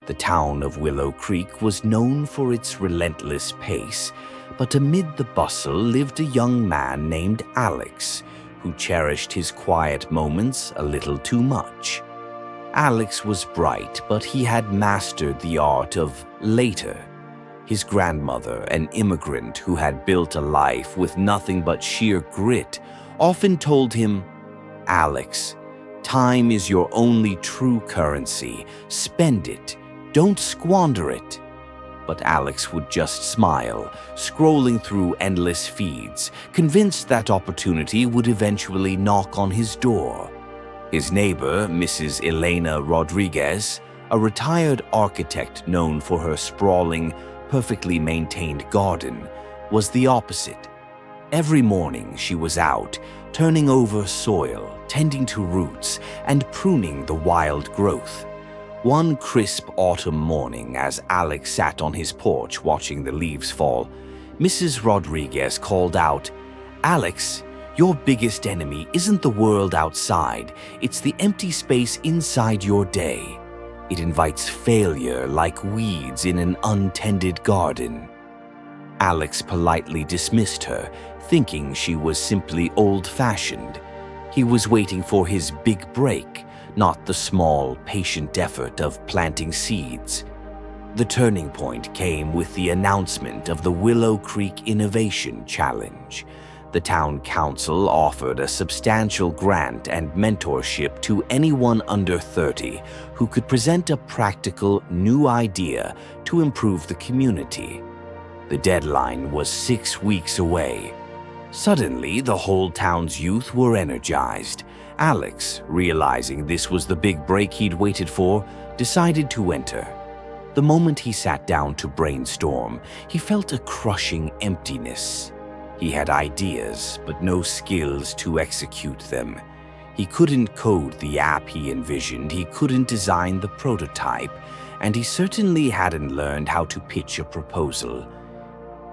The town of Willow Creek was known for its relentless pace, but amid the bustle lived a young man named Alex, who cherished his quiet moments a little too much. Alex was bright, but he had mastered the art of later. His grandmother, an immigrant who had built a life with nothing but sheer grit, often told him, "Alex, time is your only true currency. Spend it. Don't squander it." But Alex would just smile, scrolling through endless feeds, convinced that opportunity would eventually knock on his door. His neighbor, Mrs. Elena Rodriguez, a retired architect known for her sprawling, perfectly maintained garden, was the opposite. Every morning she was out, turning over soil, tending to roots, and pruning the wild growth. One crisp autumn morning, as Alex sat on his porch watching the leaves fall, Mrs. Rodriguez called out, "Alex, your biggest enemy isn't the world outside, it's the empty space inside your day. It invites failure like weeds in an untended garden." Alex politely dismissed her, thinking she was simply old-fashioned. He was waiting for his big break, not the small, patient effort of planting seeds. The turning point came with the announcement of the Willow Creek Innovation Challenge. The town council offered a substantial grant and mentorship to anyone under 30 who could present a practical, new idea to improve the community. The deadline was 6 weeks away. Suddenly, the whole town's youth were energized. Alex, realizing this was the big break he'd waited for, decided to enter. The moment he sat down to brainstorm, he felt a crushing emptiness. He had ideas, but no skills to execute them. He couldn't code the app he envisioned, he couldn't design the prototype, and he certainly hadn't learned how to pitch a proposal.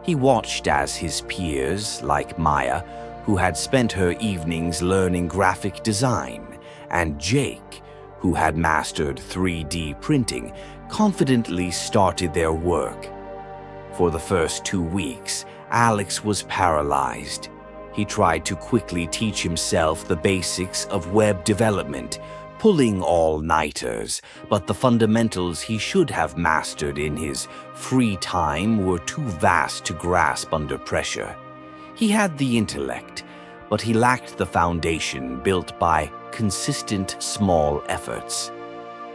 He watched as his peers, like Maya, who had spent her evenings learning graphic design, and Jake, who had mastered 3D printing, confidently started their work. For the first 2 weeks, Alex was paralyzed. He tried to quickly teach himself the basics of web development, pulling all-nighters, but the fundamentals he should have mastered in his free time were too vast to grasp under pressure. He had the intellect, but he lacked the foundation built by consistent small efforts.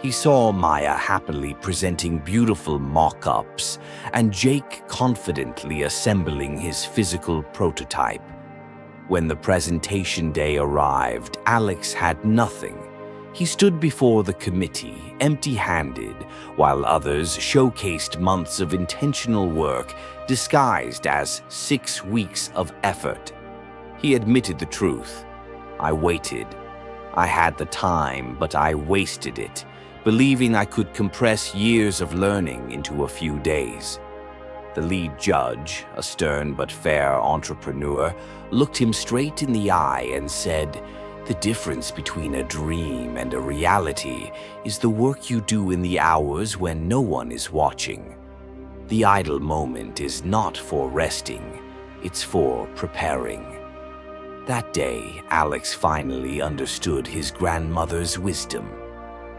He saw Maya happily presenting beautiful mock-ups and Jake confidently assembling his physical prototype. When the presentation day arrived, Alex had nothing. He stood before the committee, empty-handed, while others showcased months of intentional work disguised as 6 weeks of effort. He admitted the truth. "I waited. I had the time, but I wasted it, believing I could compress years of learning into a few days." The lead judge, a stern but fair entrepreneur, looked him straight in the eye and said, "The difference between a dream and a reality is the work you do in the hours when no one is watching. The idle moment is not for resting, it's for preparing." That day, Alex finally understood his grandmother's wisdom.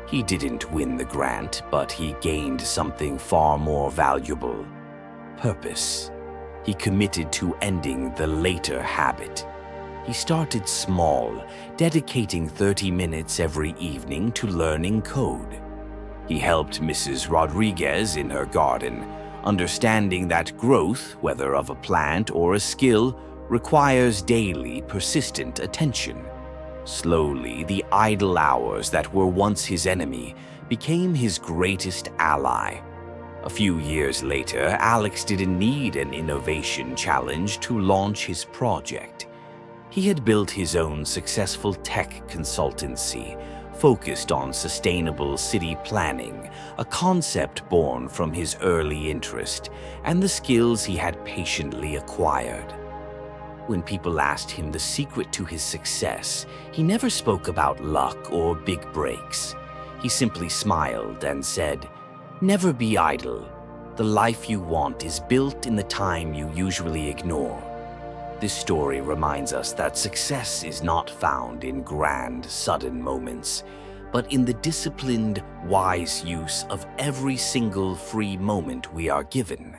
He didn't win the grant, but he gained something far more valuable: purpose. He committed to ending the later habit. He started small, dedicating 30 minutes every evening to learning code. He helped Mrs. Rodriguez in her garden, understanding that growth, whether of a plant or a skill, requires daily, persistent attention. Slowly, the idle hours that were once his enemy became his greatest ally. A few years later, Alex didn't need an innovation challenge to launch his project. He had built his own successful tech consultancy, focused on sustainable city planning, a concept born from his early interest and the skills he had patiently acquired. When people asked him the secret to his success, he never spoke about luck or big breaks. He simply smiled and said, Never be idle. The life you want is built in the time you usually ignore. This story reminds us that success is not found in grand, sudden moments, but in the disciplined, wise use of every single free moment we are given.